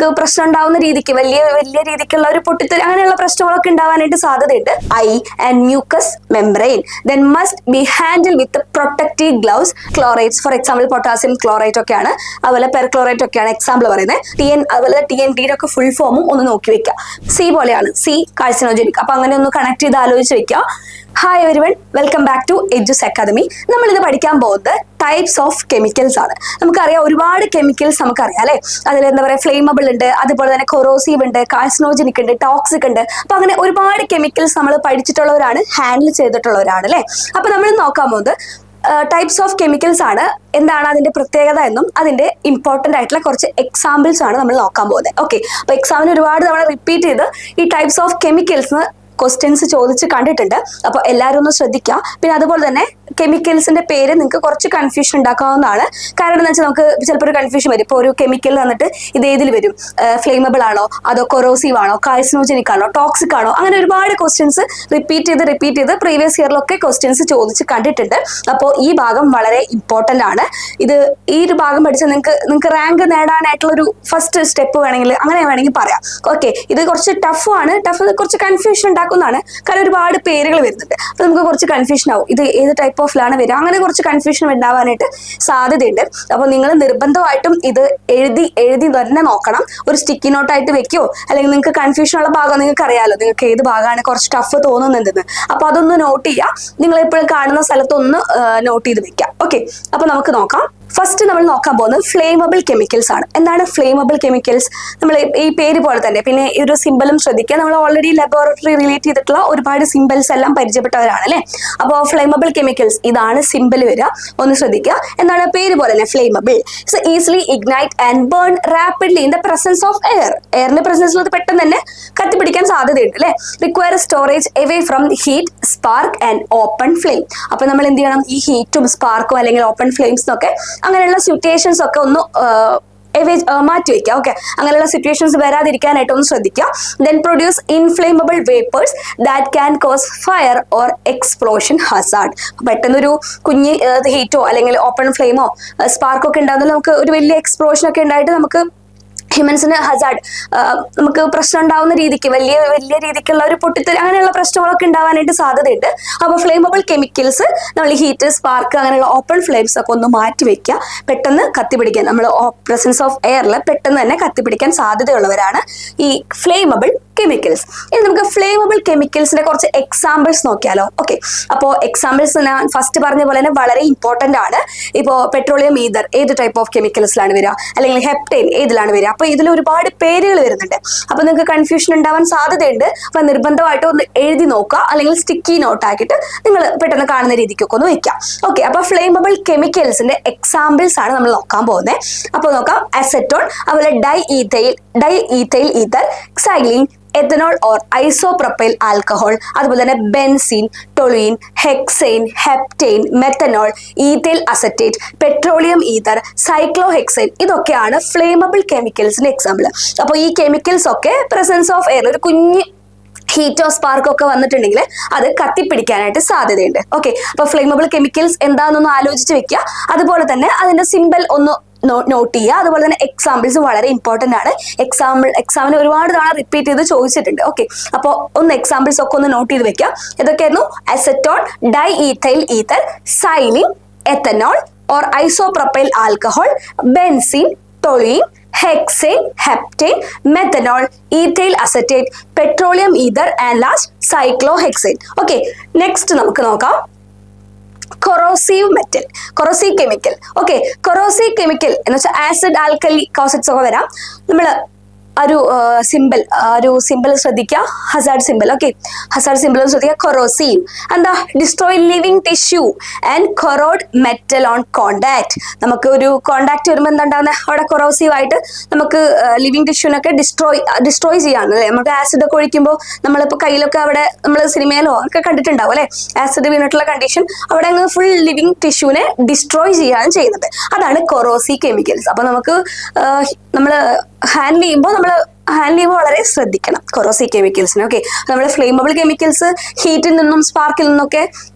നമുക്ക് പ്രശ്നം ഉണ്ടാവുന്ന രീതിക്ക് വലിയ വലിയ രീതിക്കുള്ള ഒരു പൊട്ടിത്തെറി അങ്ങനെയുള്ള പ്രശ്നങ്ങളൊക്കെ ഉണ്ടാവാനായിട്ട് സാധ്യതയുണ്ട്. I and mucus membrane then must B handle with protective gloves. Chlorides for example potassium chlorite ഒക്കെയാണ്, അതുപോലെ പെർക്ലോറേറ്റ് ഒക്കെയാണ് എക്സാമ്പിൾ പറയുന്നത്. അതുപോലെ TNT ഒക്കെ ഫുൾ ഫോമും ഒന്ന് നോക്കി വെക്കുക. സി പോലെയാണ്, സി കാർസിനോജനിക്. അപ്പൊ അങ്ങനെ ഒന്ന് കണക്ട് ചെയ്ത് ആലോചിച്ച് വെക്കുക. Hi everyone, welcome back to Edus academy. നമ്മളിത് പഠിക്കാൻ പോകുന്നത് ടൈപ്സ് ഓഫ് കെമിക്കൽസ് ആണ്. നമുക്കറിയാം ഒരുപാട് കെമിക്കൽസ് നമുക്കറിയാം അല്ലെ. അതിൽ എന്താ പറയുക, ഫ്ലെയിമബിൾ ഉണ്ട്, അതുപോലെ തന്നെ കൊറോസീവ് ഉണ്ട്, കാർസിനോജനിക് ഉണ്ട്, ടോക്സിക് ഉണ്ട്. അപ്പൊ അങ്ങനെ ഒരുപാട് കെമിക്കൽസ് നമ്മൾ പഠിച്ചിട്ടുള്ളവരാണ്, ഹാൻഡിൽ ചെയ്തിട്ടുള്ളവരാണ് അല്ലെ. അപ്പൊ നമ്മൾ നോക്കാൻ പോകുന്നത് ടൈപ്സ് ഓഫ് കെമിക്കൽസ് ആണ്. എന്താണ് അതിന്റെ പ്രത്യേകത എന്നും അതിന്റെ ഇമ്പോർട്ടന്റ് ആയിട്ടുള്ള കുറച്ച് എക്സാമ്പിൾസ് ആണ് നമ്മൾ നോക്കാൻ പോകുന്നത്. ഓക്കെ, അപ്പൊ എക്സാമിന് ഒരുപാട് തവണ റിപ്പീറ്റ് ചെയ്ത് ഈ ടൈപ്സ് ഓഫ് കെമിക്കൽസ് ക്വസ്റ്റ്യൻസ് ചോദിച്ച് കണ്ടിട്ടുണ്ട്. അപ്പോൾ എല്ലാവരും ഒന്ന് ശ്രദ്ധിക്കുക. പിന്നെ അതുപോലെ തന്നെ കെമിക്കൽസിന്റെ പേര് നിങ്ങൾക്ക് കുറച്ച് കൺഫ്യൂഷൻ ഉണ്ടാക്കാവുന്നതാണ്. കാരണം എന്താ വെച്ചാൽ നമുക്ക് ചിലപ്പോൾ ഒരു കൺഫ്യൂഷൻ വരും. ഇപ്പോൾ ഒരു കെമിക്കൽ വന്നിട്ട് ഇത് ഏതിൽ വരും, ഫ്ലെയിമബിൾ ആണോ, അതോ കൊറോസീവ് ആണോ, കാർസിനോജനിക് ആണോ, ടോക്സിക് ആണോ, അങ്ങനെ ഒരുപാട് ക്വസ്റ്റ്യൻസ് റിപ്പീറ്റ് ചെയ്ത് പ്രീവിയസ് ഇയറിലൊക്കെ ക്വസ്റ്റ്യൻസ് ചോദിച്ച് കണ്ടിട്ടുണ്ട്. അപ്പോൾ ഈ ഭാഗം വളരെ ഇമ്പോർട്ടന്റ് ആണ്. ഈ ഒരു ഭാഗം പഠിച്ചാൽ നിങ്ങൾക്ക് റാങ്ക് നേടാനായിട്ടുള്ള ഒരു ഫസ്റ്റ് സ്റ്റെപ്പ് വേണമെങ്കിൽ പറയാം. ഓക്കെ, ഇത് കുറച്ച് ടഫാണ്, കുറച്ച് കൺഫ്യൂഷൻ ഉണ്ടാക്കുന്നതാണ്. കാരണം ഒരുപാട് പേരുകൾ വരുന്നുണ്ട്. അപ്പൊ നമുക്ക് കുറച്ച് കൺഫ്യൂഷൻ ആവും, ഇത് ഏത് ടൈപ്പ് ഓഫിലാണ് വരിക, അങ്ങനെ കുറച്ച് കൺഫ്യൂഷൻ ഉണ്ടാവാനായിട്ട് സാധ്യതയുണ്ട്. അപ്പൊ നിങ്ങൾ നിർബന്ധമായിട്ടും ഇത് എഴുതി തന്നെ നോക്കണം. ഒരു സ്റ്റിക്കി നോട്ടായിട്ട് വെക്കോ, അല്ലെങ്കിൽ നിങ്ങൾക്ക് കൺഫ്യൂഷൻ ഉള്ള ഭാഗം നിങ്ങൾക്ക് അറിയാലോ, നിങ്ങൾക്ക് ഏത് ഭാഗമാണ് കുറച്ച് ടഫ് തോന്നുന്നുണ്ടെന്ന്. അപ്പൊ അതൊന്ന് നോട്ട് ചെയ്യുക. നിങ്ങൾ എപ്പോഴും കാണുന്ന സ്ഥലത്തൊന്ന് നോട്ട് ചെയ്ത് വെക്കാം. ഓക്കെ, അപ്പൊ നമുക്ക് നോക്കാം. ഫസ്റ്റ് നമ്മൾ നോക്കാൻ പോകുന്നത് ഫ്ലെയിമബിൾ കെമിക്കൽസ് ആണ്. എന്താണ് ഫ്ലെയിമബിൾ കെമിക്കൽസ്? നമ്മൾ ഈ പേര് പോലെ തന്നെ, പിന്നെ ഈ ഒരു സിമ്പിളും ശ്രദ്ധിക്കുക. നമ്മൾ ഓൾറെഡി ലബോറട്ടറി റിലേറ്റ് ചെയ്തിട്ടുള്ള ഒരുപാട് സിമ്പിൾസ് എല്ലാം പരിചയപ്പെട്ടവരാണ് അല്ലെ. അപ്പോൾ ഫ്ലെയിമബിൾ കെമിക്കൽസ്, ഇതാണ് സിമ്പിൾ വരിക, ഒന്ന് ശ്രദ്ധിക്കുക. എന്താണ് പേര് പോലെ തന്നെ flammable easily ignite and burn rapidly in the presence of air. എയറിന്റെ പ്രസൻസിൽ അത് പെട്ടെന്ന് തന്നെ കത്തിപ്പിടിക്കാൻ സാധ്യതയുണ്ട് അല്ലെ. Require storage away from heat, spark and open flame. അപ്പൊ നമ്മൾ എന്ത് ചെയ്യണം, ഈ ഹീറ്റും സ്പാർക്കും അല്ലെങ്കിൽ ഓപ്പൺ ഫ്ലെയിംസിനൊക്കെ അങ്ങനെയുള്ള സിറ്റുവേഷൻസ് ഒക്കെ ഒന്ന് മാറ്റി വയ്ക്കുക. ഓക്കെ, അങ്ങനെയുള്ള സിറ്റുവേഷൻസ് വരാതിരിക്കാനായിട്ട് ഒന്ന് ശ്രദ്ധിക്കുക. Then produce inflammable vapours that can cos fire or explosion Hazard. പെട്ടെന്നൊരു കുഞ്ഞ് ഹീറ്റോ അല്ലെങ്കിൽ ഓപ്പൺ ഫ്ലെയിമോ സ്പാർക്കോ ഒക്കെ ഉണ്ടാകുന്നത് നമുക്ക് ഒരു വലിയ എക്സ്പ്ലോഷൻ ഒക്കെ ഉണ്ടായിട്ട് നമുക്ക് ഹ്യൂമൻസിന് ഹസാർഡ്, നമുക്ക് പ്രശ്നം ഉണ്ടാവുന്ന രീതിക്ക് വലിയ വലിയ രീതിക്കുള്ള ഒരു പൊട്ടിത്തെറി അങ്ങനെയുള്ള പ്രശ്നങ്ങളൊക്കെ ഉണ്ടാവാനായിട്ട് സാധ്യതയുണ്ട്. അപ്പോൾ ഫ്ലെയിമബിൾ കെമിക്കൽസ് നമ്മൾ ഹീറ്റ്, സ്പാർക്ക് അങ്ങനെയുള്ള ഓപ്പൺ ഫ്ലെയിംസ് ഒക്കെ ഒന്ന് മാറ്റി വെക്കുക. പെട്ടെന്ന് കത്തിപ്പിടിക്കാൻ, നമ്മൾ പ്രസൻസ് ഓഫ് എയറിൽ പെട്ടെന്ന് തന്നെ കത്തിപ്പിടിക്കാൻ സാധ്യതയുള്ളവരാണ് ഈ ഫ്ലെയിമബിൾ കെമിക്കൽസ്. ഇനി നമുക്ക് ഫ്ലെയിമബിൾ കെമിക്കൽസിന്റെ കുറച്ച് എക്സാമ്പിൾസ് നോക്കിയാലോ. ഓക്കെ, അപ്പോൾ എക്സാമ്പിൾസ് ഞാൻ ഫസ്റ്റ് പറഞ്ഞ പോലെ തന്നെ വളരെ ഇമ്പോർട്ടന്റ് ആണ്. ഇപ്പോൾ പെട്രോളിയം ഈതർ ഏത് ടൈപ്പ് ഓഫ് കെമിക്കൽസിലാണ് വരിക, അല്ലെങ്കിൽ ഹെപ്റ്റൈൻ ഏതിലാണ് വരിക. അപ്പൊ ഇതിൽ ഒരുപാട് പേരുകൾ വരുന്നുണ്ട്. അപ്പൊ നിങ്ങൾക്ക് കൺഫ്യൂഷൻ ഉണ്ടാവാൻ സാധ്യതയുണ്ട്. അപ്പൊ നിർബന്ധമായിട്ട് ഒന്ന് എഴുതി നോക്കുക, അല്ലെങ്കിൽ സ്റ്റിക്കി നോട്ട് ആക്കിയിട്ട് നിങ്ങൾ പെട്ടെന്ന് കാണുന്ന രീതിക്കൊക്കെ ഒന്ന് വെക്കാം. ഓക്കെ, അപ്പൊ ഫ്ലെയിമബിൾ കെമിക്കൽസിന്റെ എക്സാമ്പിൾസ് ആണ് നമ്മൾ നോക്കാൻ പോകുന്നത്. അപ്പൊ നോക്കാം, അസെറ്റോൺ, അതുപോലെ di ethyl ether, xylene, ethanol or isopropyl alcohol, അതുപോലെ തന്നെ benzene, toluene, hexane, heptane, methanol, ethyl acetate, petroleum ether, cyclohexane, ഇതൊക്കെയാണ് ഫ്ലെയിമബിൾ കെമിക്കൽസിന്റെ എക്സാമ്പിൾ. അപ്പോൾ ഈ കെമിക്കൽസ് ഒക്കെ പ്രസൻസ് ഓഫ് എയർ, ഒരു കുഞ്ഞ് ഹീറ്റോ സ്പാർക്കോ ഒക്കെ വന്നിട്ടുണ്ടെങ്കിൽ അത് കത്തിപ്പിടിക്കാനായിട്ട് സാധ്യതയുണ്ട്. ഓക്കെ, അപ്പൊ ഫ്ലെയിമബിൾ കെമിക്കൽസ് എന്താണെന്നൊന്ന് ആലോചിച്ച് വെക്കുക. അതുപോലെ തന്നെ അതിന്റെ സിമ്പിൾ ഒന്ന് നോട്ട് ചെയ്യുക. അതുപോലെ തന്നെ എക്സാമ്പിൾസ് വളരെ ഇമ്പോർട്ടന്റ് ആണ്. എക്സാമിന് ഒരുപാട് തവണ റിപ്പീറ്റ് ചെയ്ത് ചോദിച്ചിട്ടുണ്ട്. ഓക്കെ, അപ്പോൾ ഒന്ന് എക്സാമ്പിൾസ് ഒക്കെ ഒന്ന് നോട്ട് ചെയ്ത് വെക്കുക. ഇതൊക്കെയായിരുന്നു acetone, di ethyl ether, xylene, ethanol or isopropyl alcohol, benzene, toluene, hexane, heptane, methanol, ethyl acetate, petroleum ether and last cyclohexane. Okay, next നമുക്ക് നോക്കാം corrosive chemical. Okay, corrosive chemical എന്ന് വെച്ചാൽ ആസിഡ്, ആൽക്കലി കോസറ്റ്സ് ഒക്കെ വരാം. നമ്മൾ ഒരു സിമ്പിൾ ശ്രദ്ധിക്കുക, hazard symbol. Okay, hazard symbol ശ്രദ്ധിക്കുക. കൊറോസീവ് എന്താ, destroy living tissue and choroid metal on contact. നമുക്ക് ഒരു കോണ്ടാക്ട് വരുമ്പോൾ എന്താ ഉണ്ടാകുന്നത്, അവിടെ കൊറോസീവ് ആയിട്ട് നമുക്ക് ലിവിങ് ടിഷ്യൂനൊക്കെ ഡിസ്ട്രോയ് ചെയ്യാണ് അല്ലേ. നമുക്ക് ആസിഡ് ഒക്കെ ഒഴിക്കുമ്പോൾ നമ്മളിപ്പോൾ കയ്യിലൊക്കെ അവിടെ നമ്മൾ സിനിമയിലോ ഒക്കെ കണ്ടിട്ടുണ്ടാവും അല്ലെ, ആസിഡ് വീണിട്ടുള്ള കണ്ടീഷൻ, അവിടെ അങ്ങ് ഫുൾ ലിവിങ് ടിഷ്യൂനെ ഡിസ്ട്രോയ് ചെയ്യാണ് ചെയ്യുന്നത്. അതാണ് കൊറോസീവ് കെമിക്കൽസ്. അപ്പൊ നമ്മൾ ഹാൻഡിൽ ചെയ്യുമ്പോൾ നമ്മൾ ഹാൻഡിൽ ചെയ്യുമ്പോൾ വളരെ ശ്രദ്ധിക്കണം കൊറോസീവ് കെമിക്കൽസിന്. ഓക്കെ, നമ്മൾ ഫ്ലെയിമബിൾ കെമിക്കൽസ് ഹീറ്റിൽ നിന്നും സ്പാർക്കിൽ നിന്നൊക്കെ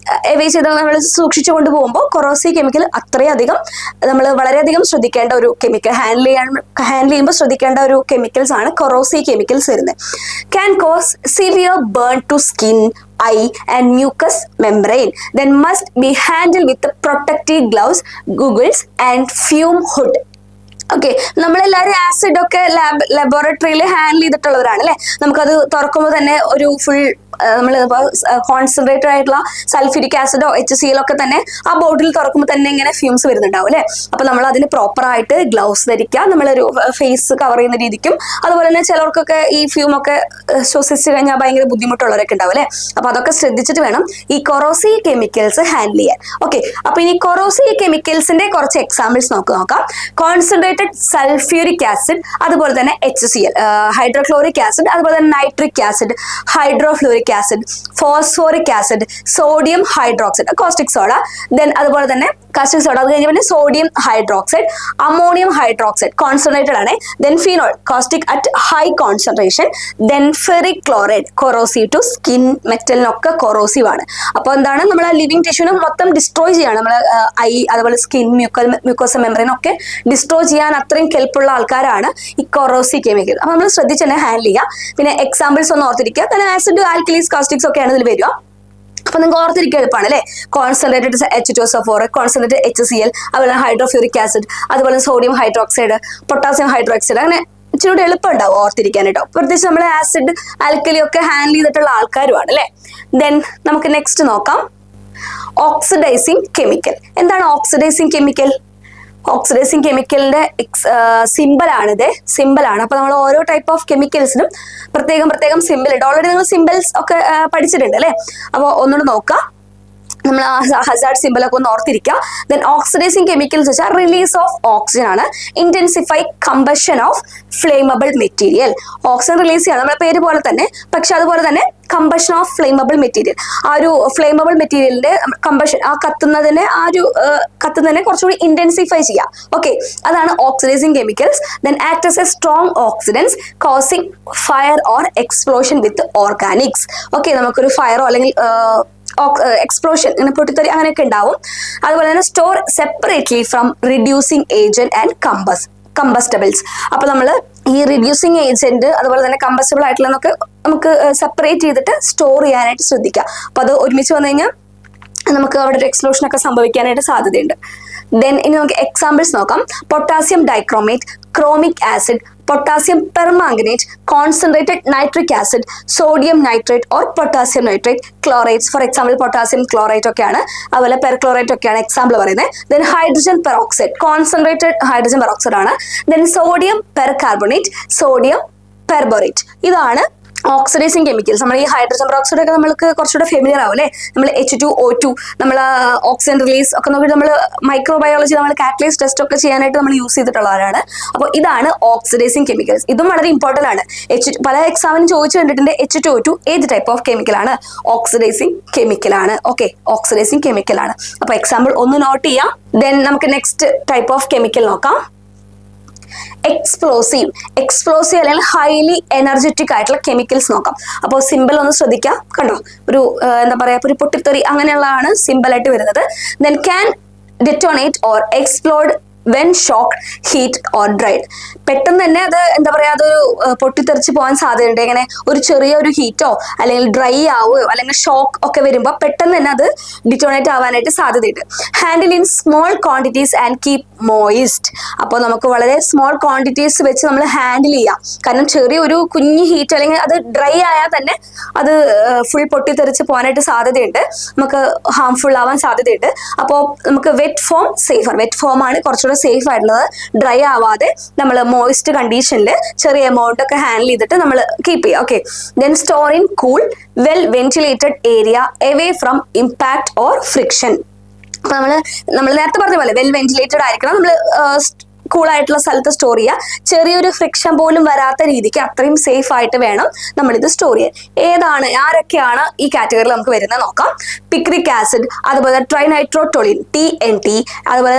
എവേ ചെയ്ത് നമ്മൾ സൂക്ഷിച്ചു കൊണ്ടുപോകുമ്പോൾ കൊറോസീവ് കെമിക്കൽ അത്രയധികം നമ്മൾ വളരെയധികം ശ്രദ്ധിക്കേണ്ട ഒരു കെമിക്കൽ, ഹാൻഡിൽ ചെയ്യുമ്പോൾ ശ്രദ്ധിക്കേണ്ട ഒരു കെമിക്കൽസ് ആണ് കൊറോസീവ് കെമിക്കൽസ് വരുന്നത്. Can cause severe burn to skin, eye and mucous membrane, then must be handled with protective gloves, goggles and fume hood. Okay, നമ്മളെല്ലാവരും ആസിഡ് ഒക്കെ ലബോറട്ടറിയിൽ ഹാൻഡിൽ ചെയ്തിട്ടുള്ളവരാണ് അല്ലെ. നമുക്കത് തുറക്കുമ്പോൾ തന്നെ ഒരു ഫുൾ നമ്മൾ കോൺസെൻട്രേറ്റഡ് ആയിട്ടുള്ള സൾഫ്യൂരിക് ആസിഡോ HCl ഒക്കെ തന്നെ ആ ബോട്ടിൽ തുറക്കുമ്പോൾ തന്നെ ഇങ്ങനെ ഫ്യൂംസ് വരുന്നുണ്ടാവും അല്ലെ. അപ്പൊ നമ്മൾ അതിന് പ്രോപ്പറായിട്ട് ഗ്ലൗസ് ധരിക്കുക, നമ്മളൊരു ഫേസ് കവർ ചെയ്യുന്ന രീതിക്കും. അതുപോലെ തന്നെ ചിലർക്കൊക്കെ ഈ ഫ്യൂം ഒക്കെ ശ്വസിച്ച് കഴിഞ്ഞാൽ ഭയങ്കര ബുദ്ധിമുട്ടുള്ളവരൊക്കെ ഉണ്ടാവും അല്ലെ. അപ്പൊ അതൊക്കെ ശ്രദ്ധിച്ചിട്ട് വേണം ഈ കൊറോസീവ് കെമിക്കൽസ് ഹാൻഡിൽ ചെയ്യാൻ. ഓക്കെ, അപ്പൊ ഇനി കൊറോസീവ് കെമിക്കൽസിന്റെ കുറച്ച് എക്സാമ്പിൾസ് നോക്കാം. കോൺസെൻട്രേറ്റഡ് സൾഫ്യൂരിക് ആസിഡ്, അതുപോലെ തന്നെ HCl ഹൈഡ്രോക്ലോറിക് ആസിഡ്, അതുപോലെ തന്നെ nitric acid, hydrofluoric acid, phosphoric acid, sodium hydroxide, caustic soda, then അതുപോലെ തന്നെ കാസ്റ്റിക് സോഡ, അത് കഴിഞ്ഞ പിന്നെ sodium hydroxide, ammonium hydroxide concentrated ആണ്, then phenol caustic at high concentration, then ferric chloride corrosive to skin, മെറ്റലിനൊക്കെ corrosive ആണ്. അപ്പോൾ എന്താണ്, നമ്മൾ ലിവിങ് ടിഷ്യൂനെ മൊത്തം ഡിസ്ട്രോയ് ചെയ്യാണ്, നമ്മൾ ഐ അതുപോലെ സ്കിൻ, മ്യൂക്കോസ മെമ്പറിൻ ഒക്കെ ഡിസ്ട്രോയ് ചെയ്യാൻ അത്രയും കെൽപ്പുള്ള ആൾക്കാരാണ് ഈ കൊറോസീവ് കെമിക്കൽ. അപ്പോൾ നമ്മൾ ശ്രദ്ധിച്ച് തന്നെ ഹാൻഡിൽ ചെയ്യുക. പിന്നെ എക്സാമ്പിൾസ് ഒന്ന് ഓർത്തിരിക്കുക. പിന്നെ ആസിഡ്, ആൽക്കലീസ്, കാസ്റ്റിക്സ് ഒക്കെയാണ് ഇതിൽ വരിക. അപ്പൊ നിങ്ങൾക്ക് ഓർത്തിരിക്കുക എളുപ്പമാണ് അല്ലെ. കോൺസെൻട്രേറ്റഡ് H2SO4, കോൺസെൻട്രേറ്റഡ് HCl, അതുപോലെ ഹൈഡ്രോഫ്യൂറിക് ആസിഡ്, അതുപോലെ സോഡിയം ഹൈഡ്രോക്സൈഡ്, പൊട്ടാസ്യം ഹൈഡ്രോക്സൈഡ്, അങ്ങനെ ഇച്ചിരി കൂടെ എളുപ്പം ഉണ്ടാവും ഓർത്തിരിക്കാനായിട്ടോ. പ്രത്യേകിച്ച് നമ്മൾ ആസിഡ്, ആൽക്കലി ഒക്കെ ഹാൻഡിൽ ചെയ്തിട്ടുള്ള ആൾക്കാരുമാണ് അല്ലെ. ദെൻ നമുക്ക് നെക്സ്റ്റ് നോക്കാം, ഓക്സിഡൈസിങ് കെമിക്കൽ. എന്താണ് ഓക്സിഡൈസിങ് കെമിക്കൽ? ഓക്സിഡൈസിങ് കെമിക്കലിന്റെ സിമ്പിളാണിത്, സിമ്പിളാണ്. അപ്പൊ നമ്മൾ ഓരോ ടൈപ്പ് ഓഫ് കെമിക്കൽസിനും പ്രത്യേകം സിമ്പിൾ ഉണ്ട്. ഓൾറെഡി നിങ്ങൾ സിമ്പിൾസ് ഒക്കെ പഠിച്ചിട്ടുണ്ട് അല്ലെ. അപ്പോൾ ഒന്നുകൂടെ നോക്കാം, നമ്മൾ ഹസാർഡ് സിമ്പിൾ ഒക്കെ ഒന്ന് ഓർത്തിരിക്കുക. ദെൻ ഓക്സിഡൈസിങ് കെമിക്കൽസ് വെച്ചാൽ റിലീസ് ഓഫ് ഓക്സിജൻ ആണ്, intensify combustion of flammable material. Oxygen release ചെയ്യണം നമ്മുടെ പേര് പോലെ തന്നെ, പക്ഷെ അതുപോലെ തന്നെ കമ്പഷൻ ഓഫ് ഫ്ലെയിമബിൾ മെറ്റീരിയൽ, ആ ഒരു ഫ്ലെയിമബിൾ മെറ്റീരിയലിന്റെ കമ്പഷൻ, ആ കത്തുന്നതിനെ കുറച്ചുകൂടി ഇന്റൻസിഫൈ ചെയ്യാം. ഓക്കെ, അതാണ് oxidising chemicals. Then act as A strong oxidants causing fire or explosion with Organics. Okay, നമുക്കൊരു ഫയറോ അല്ലെങ്കിൽ എക്സ്പ്ലോഷൻ, ഇങ്ങനെ പൊട്ടിത്തെറി അങ്ങനെയൊക്കെ ഉണ്ടാവും. അതുപോലെ തന്നെ store separately from reducing agent and combustibles. അപ്പൊ നമ്മൾ ഈ റിഡ്യൂസിങ് ഏജന്റ് അതുപോലെ തന്നെ കമ്പസ്റ്റബിൾ ആയിട്ടുള്ളതൊക്കെ നമുക്ക് സെപ്പറേറ്റ് ചെയ്തിട്ട് സ്റ്റോർ ചെയ്യാനായിട്ട് ശ്രദ്ധിക്കാം. അപ്പൊ അത് ഒരുമിച്ച് വന്നു കഴിഞ്ഞാൽ നമുക്ക് അവിടെ ഒരു എക്സ്പ്ലോഷൻ ഒക്കെ സംഭവിക്കാനായിട്ട് സാധ്യതയുണ്ട്. ദെൻ ഇനി നമുക്ക് എക്സാമ്പിൾസ് നോക്കാം. Potassium dichromate, chromic acid, potassium permanganate, concentrated nitric acid, sodium nitrate or potassium nitrate, chlorides. For example potassium chlorite ഒക്കെയാണ്, അതുപോലെ പെർക്ലോറേറ്റ് ഒക്കെയാണ് എക്സാമ്പിൾ പറയുന്നത്. Then hydrogen peroxide, concentrated hydrogen peroxide ആണ്. Then sodium percarbonate, sodium perborate. ഇതാണ് oxidising chemicals. നമ്മൾ ഈ hydrogen peroxide ഒക്കെ നമ്മൾക്ക് കുറച്ചുകൂടെ ഫെമിലിയർ ആവും അല്ലേ. നമ്മൾ H2O2, നമ്മൾ ഓക്സിജൻ റിലീസ് ഒക്കെ നോക്കി നമ്മൾ മൈക്രോബയോളജി, നമ്മൾ കാറ്റലൈസ് ടെസ്റ്റ് ഒക്കെ ചെയ്യാനായിട്ട് നമ്മൾ യൂസ് ചെയ്തിട്ടുള്ളവരാണ്. അപ്പോൾ ഇതാണ് ഓക്സിഡൈസിങ് കെമിക്കൽസ്. ഇതും വളരെ ഇമ്പോർട്ടന്റ് ആണ്. പല എക്സാമിനും ചോദിച്ചു കണ്ടിട്ടുണ്ട് H2O2 ഏത് ടൈപ്പ് ഓഫ് കെമിക്കലാണ്? ഓക്സിഡൈസിങ് കെമിക്കലാണ്. ഓക്കെ, ഓക്സിഡൈസിങ് കെമിക്കലാണ്. അപ്പൊ എക്സാമ്പിൾ ഒന്ന് നോട്ട് ചെയ്യാം. ദെൻ നമുക്ക് നെക്സ്റ്റ് ടൈപ്പ് ഓഫ് കെമിക്കൽ നോക്കാം, എക്സ്പ്ലോസീവ് അല്ലെങ്കിൽ ഹൈലി എനർജറ്റിക് ആയിട്ടുള്ള കെമിക്കൽസ് നോക്കാം. അപ്പോൾ സിമ്പിൾ ഒന്ന് ശ്രദ്ധിക്കാം. കണ്ടോ, ഒരു എന്താ പറയാ, ഒരു പൊട്ടിത്തെറി അങ്ങനെയുള്ളതാണ് സിമ്പിൾ ആയിട്ട് വരുന്നത്. Then can detonate or explode when shock, heat or dried. പെട്ടെന്ന് തന്നെ അത് എന്താ പറയാ, അതൊരു പൊട്ടിത്തെറിച്ച് പോകാൻ സാധ്യതയുണ്ട്. ഇങ്ങനെ ഒരു ചെറിയൊരു ഹീറ്റോ അല്ലെങ്കിൽ ഡ്രൈ ആവുകയോ അല്ലെങ്കിൽ ഷോക്ക് ഒക്കെ വരുമ്പോൾ പെട്ടെന്ന് തന്നെ അത് ഡിറ്റോണേറ്റ് ആവാനായിട്ട് സാധ്യതയുണ്ട്. Handle in small quantities and keep moist. അപ്പോൾ നമുക്ക് വളരെ സ്മോൾ ക്വാണ്ടിറ്റീസ് വെച്ച് നമ്മൾ ഹാൻഡിൽ ചെയ്യാം. കാരണം ചെറിയൊരു കുഞ്ഞ് ഹീറ്റ് അല്ലെങ്കിൽ അത് ഡ്രൈ ആയാൽ തന്നെ അത് ഫുൾ പൊട്ടിത്തെറിച്ച് പോകാനായിട്ട് സാധ്യതയുണ്ട്, നമുക്ക് ഹാംഫുൾ ആവാൻ സാധ്യതയുണ്ട്. അപ്പോൾ നമുക്ക് wet form safer, wet form ആണ് കുറച്ചുകൂടെ സേഫ് ആയിട്ടുള്ളത്. ഡ്രൈ ആവാതെ നമ്മൾ മോയിസ്റ്റ് കണ്ടീഷനിൽ ചെറിയ എമൗണ്ട് ഒക്കെ ഹാൻഡിൽ ചെയ്തിട്ട് നമ്മൾ കീപ്പ് ചെയ്യുക. Okay, then store in cool well ventilated area away from impact or friction. അപ്പൊ നമ്മൾ നേരത്തെ പറഞ്ഞ പോലെ വെൽ വെന്റിലേറ്റഡ് ആയിരിക്കണം. നമ്മൾ കൂളായിട്ടുള്ള സ്ഥലത്ത് സ്റ്റോർ ചെയ്യുക. ചെറിയൊരു ഫ്രിക്ഷൻ പോലും വരാത്ത രീതിക്ക് അത്രയും സേഫ് ആയിട്ട് വേണം നമ്മളിത് സ്റ്റോർ ചെയ്യാൻ. ആരൊക്കെയാണ് ഈ കാറ്റഗറിയിൽ നമുക്ക് വരുന്നത് നോക്കാം. പിക്രിക് ആസിഡ്, അതുപോലെ ട്രൈനൈട്രോടോളിൻ TNT, അതുപോലെ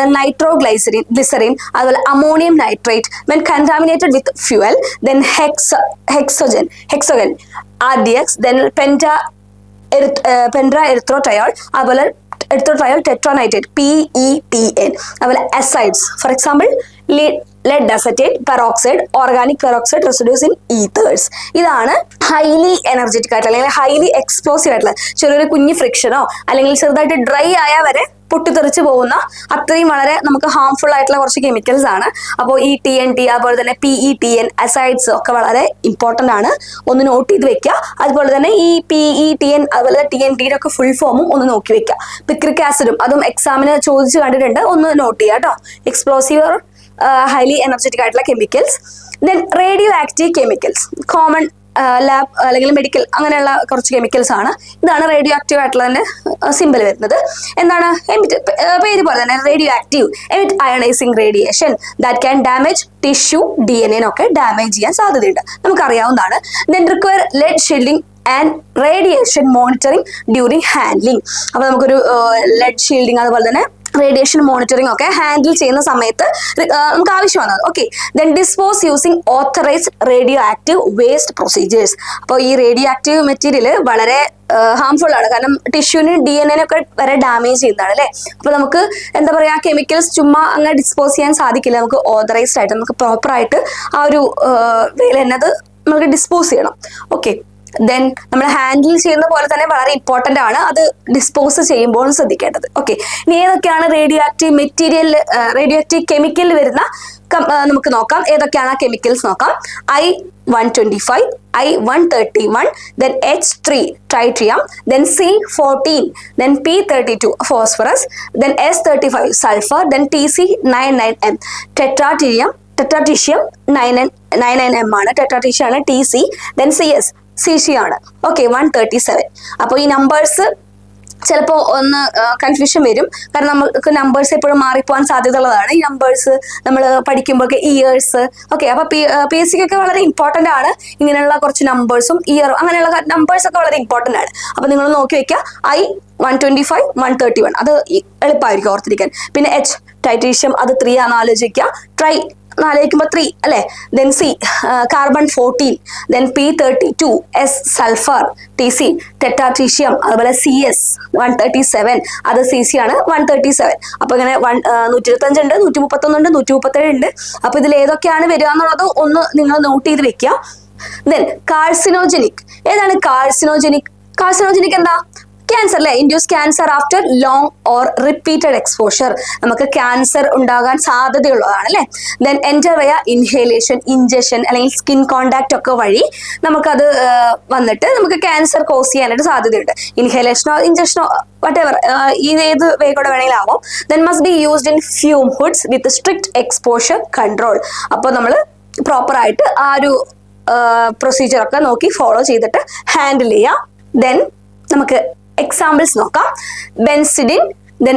ഗ്ലിസറിൻ, അതുപോലെ ammonium nitrate when contaminated with fuel, then hexogen RDX, then pentra-erythrotriol, അതുപോലെ erythrotriol tetranittate PETN, അതുപോലെ acids, for example lead acetate, peroxide, organic peroxide residues in ethers. ഇതാണ് ഹൈലി എനർജറ്റിക് ആയിട്ടുള്ള അല്ലെങ്കിൽ highly explosive ആയിട്ടുള്ള ചെറിയൊരു കുഞ്ഞു ഫ്രിക്ഷനോ അല്ലെങ്കിൽ ചെറുതായിട്ട് ഡ്രൈ ആയാൽ വരെ പൊട്ടിത്തെറിച്ച് പോകുന്ന അത്രയും വളരെ നമുക്ക് ഹാംഫുൾ ആയിട്ടുള്ള കുറച്ച് കെമിക്കൽസ് ആണ്. അപ്പോൾ ഈ TNT, അതുപോലെ തന്നെ PETN, അസൈഡ്സ് ഒക്കെ വളരെ ഇമ്പോർട്ടൻ്റ് ആണ്, ഒന്ന് നോട്ട് ചെയ്ത് വെക്കുക. അതുപോലെ തന്നെ ഈ PETN അതുപോലെ TNTയുടെ ഒക്കെ ഫുൾ ഫോമും ഒന്ന് നോക്കി വെക്കുക. പിക്രിക് ആസിഡും അതും എക്സാമിന് ചോദിച്ചു കണ്ടിട്ടുണ്ട്, ഒന്ന് നോട്ട് ചെയ്യുക കേട്ടോ. എക്സ്പ്ലോസീവ് ഹൈലി എനർജറ്റിക് ആയിട്ടുള്ള chemicals. Then radio active chemicals, common lab അല്ലെങ്കിൽ മെഡിക്കൽ അങ്ങനെയുള്ള കുറച്ച് കെമിക്കൽസ് ആണ്. ഇതാണ് റേഡിയോ ആക്റ്റീവ് ആയിട്ടുള്ളതിന്റെ സിമ്പിൾ വരുന്നത്. എന്താണ് പേര് പോലെ തന്നെ radioactive emit ionising radiation that can damage tissue, DNA ഒക്കെ ഡാമേജ് ചെയ്യാൻ സാധ്യതയുണ്ട്, നമുക്കറിയാവുന്നതാണ്. Then require lead shielding and radiation monitoring during handling. അപ്പൊ നമുക്കൊരു ലെഡ് ഷീൽഡിംഗ് അതുപോലെ തന്നെ റേഡിയേഷൻ മോണിറ്ററിംഗ് ഒക്കെ ഹാൻഡിൽ ചെയ്യുന്ന സമയത്ത് നമുക്ക് ആവശ്യമാണ്. Okay, then dispose using authorised radio active waste procedures. അപ്പോൾ ഈ റേഡിയോ ആക്റ്റീവ് മെറ്റീരിയൽ വളരെ ഹാംഫുൾ ആണ്, കാരണം ടിഷ്യൂവിന് DNA ഒക്കെ വരെ ഡാമേജ് ചെയ്യുന്നതാണ് അല്ലേ. അപ്പൊ നമുക്ക് എന്താ പറയാ, കെമിക്കൽസ് ചുമ്മാ അങ്ങനെ ഡിസ്പോസ് ചെയ്യാൻ സാധിക്കില്ല. നമുക്ക് ഓതറൈസ്ഡ് ആയിട്ട് നമുക്ക് പ്രോപ്പർ ആയിട്ട് ആ ഒരു വേല എന്നത് നമുക്ക് ഡിസ്പോസ് ചെയ്യണം. ഓക്കെ, ദെൻ നമ്മൾ ഹാൻഡിൽ ചെയ്യുന്ന പോലെ തന്നെ വളരെ ഇമ്പോർട്ടൻ്റ് ആണ് അത് ഡിസ്പോസ് ചെയ്യുമ്പോൾ ശ്രദ്ധിക്കേണ്ടത്. ഓക്കെ, ഇനി ഏതൊക്കെയാണ് radio active material, radio active chemical വരുന്ന നമുക്ക് നോക്കാം. ഏതൊക്കെയാണ് ആ കെമിക്കൽസ് നോക്കാം. I-125, I-131, then H3 tritium, then C14, then P32 phosphorus, then S35 sulfur, then TC99M tetratium 99M ആണ്, ടെട്രാട്രീഷ്യം ആണ് TC, then CC ആണ്. ഓക്കെ, 137. അപ്പോൾ ഈ നമ്പേഴ്സ് ചിലപ്പോൾ ഒന്ന് കൺഫ്യൂഷൻ വരും, കാരണം നമുക്ക് നമ്പേഴ്സ് എപ്പോഴും മാറിപ്പോകാൻ സാധ്യതയുള്ളതാണ്. ഈ നമ്പേഴ്സ് നമ്മൾ പഠിക്കുമ്പോഴൊക്കെ ഇയേഴ്സ് ഒക്കെ, അപ്പോൾ PSC ഒക്കെ വളരെ ഇമ്പോർട്ടൻ്റ് ആണ്. ഇങ്ങനെയുള്ള കുറച്ച് നമ്പേഴ്സും ഇയറും അങ്ങനെയുള്ള നമ്പേഴ്സ് ഒക്കെ വളരെ ഇമ്പോർട്ടൻ്റ് ആണ്. അപ്പോൾ നിങ്ങൾ നോക്കി വെക്കുക. I-125, 131 അത് എളുപ്പമായിരിക്കും ഓർത്തിരിക്കാൻ. പിന്നെ H ടൈറ്റീഷ്യം, അത് 3 ആണ് ആലോചിക്കുക. ട്രൈ ആലോചിക്കുമ്പോൾ 3 അല്ലേ. Then C carbon 14, then P32, S sulphur, TC ടെട്രാട്രീഷ്യം, അതുപോലെ CS 137 അത് CC ആണ് 137. അപ്പൊ ഇങ്ങനെ 125 ഉണ്ട്, 131 ഉണ്ട്, 137 ഉണ്ട്. അപ്പൊ ഇതിൽ ഏതൊക്കെയാണ് വരിക എന്നുള്ളത് ഒന്ന് നിങ്ങൾ നോട്ട് ചെയ്ത് വെക്കുക. Then carcinogenic. ഏതാണ് കാർസിനോജനിക്? കാർസിനോജനിക് എന്താ? ക്യാൻസർ അല്ലെ. Induce cancer after long or repeated exposure, നമുക്ക് ക്യാൻസർ ഉണ്ടാകാൻ സാധ്യതയുള്ളതാണ് അല്ലെ. Then enter via inhalation, injection അല്ലെങ്കിൽ സ്കിൻ കോണ്ടാക്ട് ഒക്കെ വഴി നമുക്കത് വന്നിട്ട് നമുക്ക് ക്യാൻസർ കോസ് ചെയ്യാനായിട്ട് സാധ്യതയുണ്ട്. ഇൻഹേലേഷനോ ഇഞ്ചക്ഷനോ വട്ടെവർ, ഏത് വേ കൂടെ വേണമെങ്കിലും ആവാം. Then must be used in fume hoods with strict exposure control. അപ്പോൾ നമ്മൾ പ്രോപ്പറായിട്ട് ആ ഒരു പ്രൊസീജിയർ ഒക്കെ നോക്കി ഫോളോ ചെയ്തിട്ട് ഹാൻഡിൽ ചെയ്യാം. ദെൻ നമുക്ക് എക്സാമ്പിൾസ് നോക്കാം. ബെൻസിഡിൻ, ദെൻ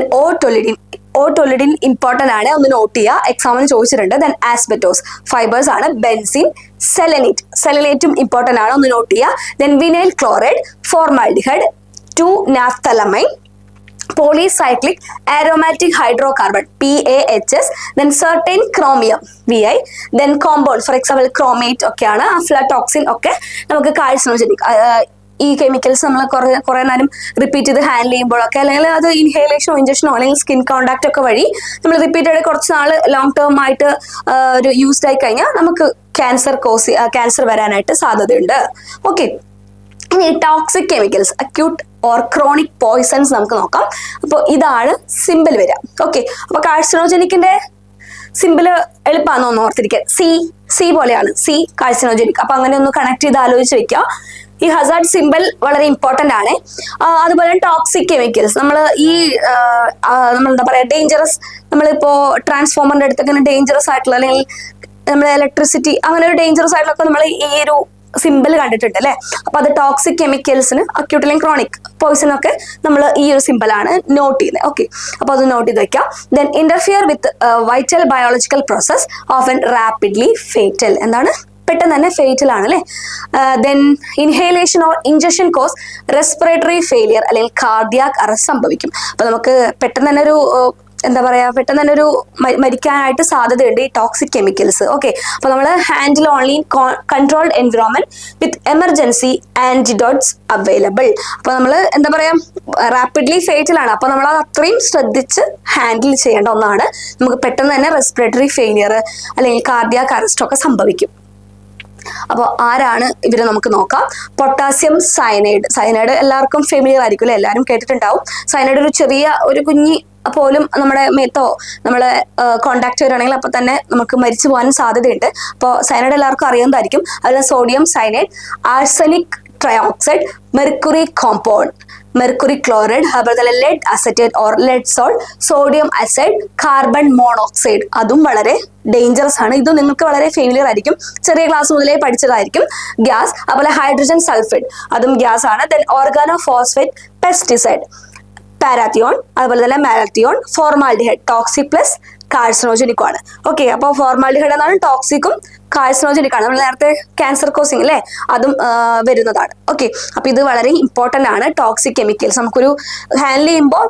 ഓട്ടോലിഡിൻ ഇമ്പോർട്ടൻ്റ് ആണ്, ഒന്ന് നോട്ട് ചെയ്യുക, എക്സാമിന് ചോദിച്ചിട്ടുണ്ട്. ദെൻ ആസ്ബറ്റോസ് ഫൈബേഴ്സ് ആണ്. ബെൻസിൻ, സെലനേറ്റും ഇമ്പോർട്ടൻ്റ് ആണ്, ഒന്ന് നോട്ട് ചെയ്യുക. Then vinyl chloride, formaldehyde, 2-naphthalamine, polycyclic aromatic hydrocarbon PAHS, then certain chromium VI, then compound for example chromate ഒക്കെയാണ്. അഫ്ലാടോക്സിൻ ഒക്കെ നമുക്ക് കാർസിനോജനിക്. ഈ കെമിക്കൽസ് നമ്മൾ കുറെ നേരം റിപ്പീറ്റ് ചെയ്ത് ഹാൻഡിൽ ചെയ്യുമ്പോഴൊക്കെ, അല്ലെങ്കിൽ അത് ഇൻഹേലേഷനോ ഇഞ്ചക്ഷനോ അല്ലെങ്കിൽ സ്കിൻ കോണ്ടാക്ട് ഒക്കെ വഴി നമ്മൾ റിപ്പീറ്റഡ് കുറച്ച് നാൾ ലോങ് ടേം ആയിട്ട് ഒരു യൂസ്ഡ് ആയി കഴിഞ്ഞാൽ നമുക്ക് ക്യാൻസർ വരാനായിട്ട് സാധ്യതയുണ്ട്. ഓക്കെ, ഇനി toxic chemicals, acute or chronic poisons നമുക്ക് നോക്കാം. അപ്പോൾ ഇതാണ് സിമ്പിൾ വരിക. ഓക്കെ, അപ്പോൾ കാർസിനോജനിക്കിന്റെ സിമ്പിള് എളുപ്പമാണെന്ന് ഓർത്തിരിക്കുക. സി പോലെയാണ്, C കാർസിനോജനിക്. അപ്പൊ അങ്ങനെ ഒന്ന് കണക്ട് ചെയ്ത് ആലോചിച്ച് വെക്കുക. ഈ ഹസാർഡ് സിമ്പിൾ വളരെ ഇമ്പോർട്ടൻ്റ് ആണ്. അതുപോലെ ടോക്സിക് കെമിക്കൽസ് നമ്മൾ എന്താ പറയാ, ഡേഞ്ചറസ്, നമ്മളിപ്പോ ട്രാൻസ്ഫോമറിന്റെ അടുത്തൊക്കെ ഡേഞ്ചറസ് ആയിട്ടുള്ള അല്ലെങ്കിൽ നമ്മുടെ ഇലക്ട്രിസിറ്റി അങ്ങനെ ഒരു ഡേഞ്ചറസ് ആയിട്ടുള്ള നമ്മൾ ഈ ഒരു സിമ്പിൾ കണ്ടിട്ടുണ്ട് അല്ലേ? അപ്പൊ അത് ടോക്സിക് കെമിക്കൽസിന് അക്യൂട്ട് അല്ലെങ്കിൽ ക്രോണിക് പോയിസൺ ഒക്കെ നമ്മൾ ഈ ഒരു സിമ്പിളാണ് നോട്ട് ചെയ്യുന്നത്. ഓക്കെ, അപ്പൊ അത് നോട്ട് ചെയ്ത് വെക്കാം. Then interfere with vital biological process often rapidly fatal. എന്താണ്? പെട്ടെന്ന് തന്നെ ഫേറ്റൽ ആണ് അല്ലേ? Then inhalation or injection cause respiratory failure അല്ലെങ്കിൽ കാർഡിയാക് അറസ്റ്റ് സംഭവിക്കും. അപ്പൊ നമുക്ക് പെട്ടെന്ന് തന്നെ ഒരു എന്താ പറയാ, പെട്ടെന്ന് തന്നെ ഒരു മരിക്കാനായിട്ട് സാധ്യതയുണ്ട് ഈ ടോക്സിക് കെമിക്കൽസ്. ഓക്കെ, അപ്പൊ നമ്മൾ handle only in controlled environment with emergency antidotes available. അപ്പൊ നമ്മൾ എന്താ പറയാ, റാപ്പിഡ്ലി ഫേറ്റൽ ആണ്. അപ്പൊ നമ്മൾ അത് അത്രയും ശ്രദ്ധിച്ച് ഹാൻഡിൽ ചെയ്യേണ്ട ഒന്നാണ്. നമുക്ക് പെട്ടെന്ന് തന്നെ റെസ്പിറേറ്ററി ഫെയിലിയർ അല്ലെങ്കിൽ കാർഡിയാക് അറസ്റ്റ് ഒക്കെ സംഭവിക്കും. അപ്പോൾ ആരാണ് ഇവരെ നമുക്ക് നോക്കാം. Potassium cyanide. സയനൈഡ് എല്ലാവർക്കും ഫെമിലിയർ ആയിരിക്കും അല്ലെ? എല്ലാവരും കേട്ടിട്ടുണ്ടാവും. സയനൈഡ് ഒരു ചെറിയ ഒരു കുഞ്ഞി പോലും നമ്മുടെ മേത്തോ നമ്മളെ കോണ്ടാക്ട് വരികയാണെങ്കിൽ അപ്പോൾ തന്നെ നമുക്ക് മരിച്ചു പോകാൻ സാധ്യതയുണ്ട്. അപ്പോൾ സയനൈഡ് എല്ലാവർക്കും അറിയുന്നതായിരിക്കും. അതിൽ sodium cyanide, arsenic trioxide, mercury compound, mercury chloride, അതുപോലെ തന്നെ lead acetate or lead salt, sodium azide, carbon monoxide. അതും വളരെ ഡേഞ്ചറസ് ആണ്. ഇത് നിങ്ങൾക്ക് വളരെ ഫെമിലിയർ ആയിരിക്കും, ചെറിയ ക്ലാസ് മുതലേ പഠിച്ചതായിരിക്കും. ഗ്യാസ്, അതുപോലെ ഹൈഡ്രജൻ സൾഫൈഡ്, അതും ഗ്യാസ് ആണ്. ദെൻ ഓർഗാനോ ഫോസ്ഫേറ്റ്, പെസ്റ്റിസൈഡ്, പാരാത്തിയോൺ, അതുപോലെ തന്നെ മാലത്തിയോൺ, ഫോർമാൽഡിഹൈഡ്, ടോക്സിക് പ്ലസ് കാർസിനോജനിക്കും ആണ്. ഓക്കെ, അപ്പോൾ ഫോർമാൽഡിഹൈഡ് എന്നാണ് ടോക്സിക്കും കാർസിനോജനിക് ആണ്. നമ്മൾ നേരത്തെ ക്യാൻസർ കോസിങ് അല്ലേ, അതും വരുന്നതാണ്. ഓക്കെ, അപ്പൊ ഇത് വളരെ ഇമ്പോർട്ടന്റ് ആണ്. ടോക്സിക് കെമിക്കൽസ് നമുക്കൊരു ഹാൻഡിൽ ചെയ്യുമ്പോൾ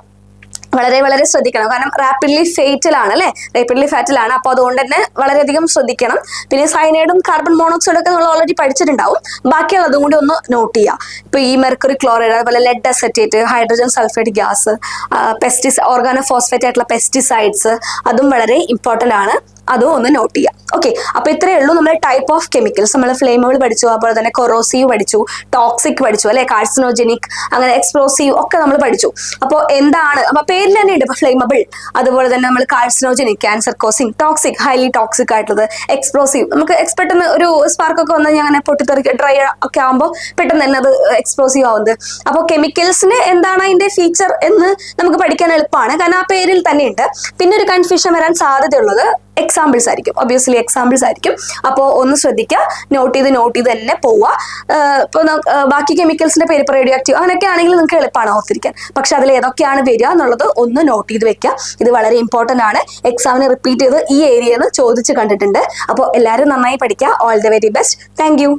വളരെ വളരെ ശ്രദ്ധിക്കണം. കാരണം റാപ്പിഡ്ലി ഫേറ്റൽ ആണ് അല്ലെ? റാപ്പിഡ്ലി ഫാറ്റൽ ആണ്. അപ്പോൾ അതുകൊണ്ട് തന്നെ വളരെയധികം ശ്രദ്ധിക്കണം. പിന്നെ സൈനൈഡും കാർബൺ മോണോക്സൈഡും ഒക്കെ നമ്മൾ ഓൾറെഡി പഠിച്ചിട്ടുണ്ടാവും. ബാക്കിയുള്ളതും കൂടി ഒന്ന് നോട്ട് ചെയ്യുക. ഇപ്പൊ ഈ മെർക്കുറി ക്ലോറൈഡ്, അതുപോലെ lead acetate, hydrogen sulphide gas, organophosphate ആയിട്ടുള്ള പെസ്റ്റിസൈഡ്സ്, അതും വളരെ ഇമ്പോർട്ടന്റ് ആണ്. അതും ഒന്ന് നോട്ട് ചെയ്യാം. ഓക്കെ, അപ്പൊ ഇത്രയേ ഉള്ളൂ നമ്മുടെ ടൈപ്പ് ഓഫ് കെമിക്കൽസ്. നമ്മൾ ഫ്ലേമബിൾ പഠിച്ചു, അതുപോലെ തന്നെ കൊറോസീവ് പഠിച്ചു, ടോക്സിക് പഠിച്ചു അല്ലെ, കാർസിനോജനിക്, അങ്ങനെ എക്സ്പ്ലോസീവ് ഒക്കെ നമ്മൾ പഠിച്ചു. അപ്പോൾ എന്താണ്, അപ്പൊ പേരിൽ തന്നെ ഉണ്ട്. ഇപ്പൊ ഫ്ലേമബിൾ, അതുപോലെ തന്നെ നമ്മൾ carcinogenic, cancer causing, toxic, highly toxic ആയിട്ടുള്ളത്, എക്സ്പ്ലോസീവ്. നമുക്ക് പെട്ടെന്ന് ഒരു സ്പാർക്ക് ഒക്കെ വന്നാൽ അങ്ങനെ പൊട്ടിത്തെറിക്കുക, ഡ്രൈ ഒക്കെ ആകുമ്പോൾ പെട്ടെന്ന് തന്നെ അത് എക്സ്പ്ലോസീവ് ആവുന്നത്. അപ്പോൾ കെമിക്കൽസിന് എന്താണ് അതിന്റെ ഫീച്ചർ എന്ന് നമുക്ക് പഠിക്കാൻ എളുപ്പമാണ്, കാരണം ആ പേരിൽ തന്നെ ഉണ്ട്. പിന്നെ ഒരു കൺഫ്യൂഷൻ വരാൻ സാധ്യതയുള്ളത് എക്സാമ്പിൾസ് ആയിരിക്കും. ഒബ്വിയസ്ലി എക്സാമ്പിൾസ് ആയിരിക്കും. അപ്പോൾ ഒന്ന് ശ്രദ്ധിക്കുക, നോട്ട് ചെയ്ത് തന്നെ പോവുക. ഇപ്പോൾ ബാക്കി കെമിക്കൽസിന്റെ പേര്, ഇപ്പോൾ റേഡിയോ ആക്റ്റീവ് അങ്ങനെയൊക്കെ ആണെങ്കിൽ നിങ്ങൾക്ക് എളുപ്പമാണ് ഓർത്തിരിക്കാൻ. പക്ഷെ അതിൽ ഏതൊക്കെയാണ് വരിക എന്നുള്ളത് ഒന്ന് നോട്ട് ചെയ്ത് വെക്കുക. ഇത് വളരെ ഇമ്പോർട്ടന്റ് ആണ്. എക്സാമിന് റിപ്പീറ്റ് ചെയ്ത് ഈ ഏരിയയിൽ നിന്ന് ചോദിച്ച് കണ്ടിട്ടുണ്ട്. അപ്പോൾ എല്ലാവരും നന്നായി പഠിക്കുക. All the very best. Thank you.